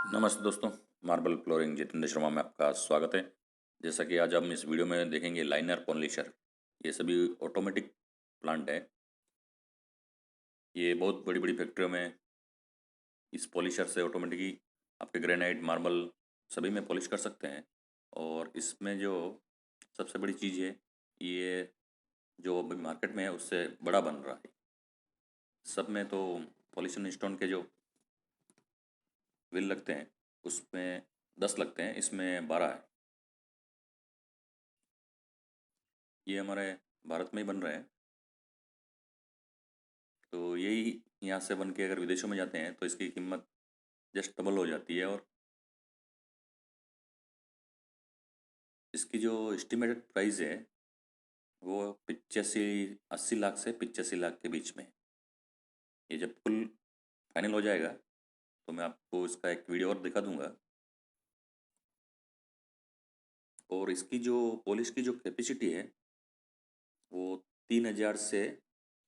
नमस्ते दोस्तों। Marble flooring Jitendra Sharma में आपका स्वागत है। जैसा कि आज हम इस वीडियो में देखेंगे लाइनर पॉलिशर। ये सभी ऑटोमेटिक प्लांट है। ये बहुत बड़ी बड़ी फैक्ट्रियों में इस पॉलिशर से ऑटोमेटिकली आपके ग्रेनाइट मार्बल सभी में पॉलिश कर सकते हैं। और इसमें जो सबसे बड़ी चीज़ है, ये जो अभी मार्केट में है उससे बड़ा बन रहा है। सब में तो पॉलिशन स्टोन के जो व्हील लगते हैं उसमें 10 लगते हैं, इसमें 12 है। ये हमारे भारत में ही बन रहे हैं। तो यही यहाँ से बन के अगर विदेशों में जाते हैं तो इसकी कीमत जस्ट डबल हो जाती है। और इसकी जो एस्टिमेटेड प्राइस है वो 80 लाख से 85 लाख के बीच में है। ये जब फुल फाइनल हो जाएगा तो मैं आपको इसका एक वीडियो और दिखा दूंगा। और इसकी जो पॉलिश की जो कैपेसिटी है वो 3,000 से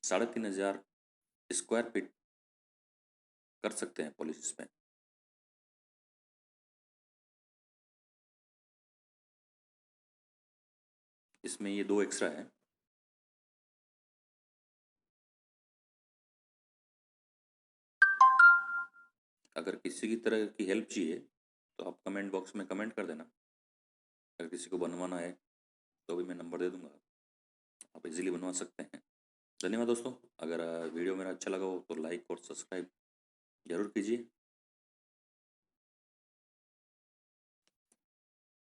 3,500 स्क्वायर फीट कर सकते हैं पॉलिश इसमें। इसमें ये दो एक्स्ट्रा है। अगर किसी की तरह की हेल्प चाहिए तो आप कमेंट बॉक्स में कमेंट कर देना। अगर किसी को बनवाना है तो भी मैं नंबर दे दूंगा, आप इजीली बनवा सकते हैं। धन्यवाद दोस्तों। अगर वीडियो मेरा अच्छा लगा हो तो लाइक और सब्सक्राइब ज़रूर कीजिए।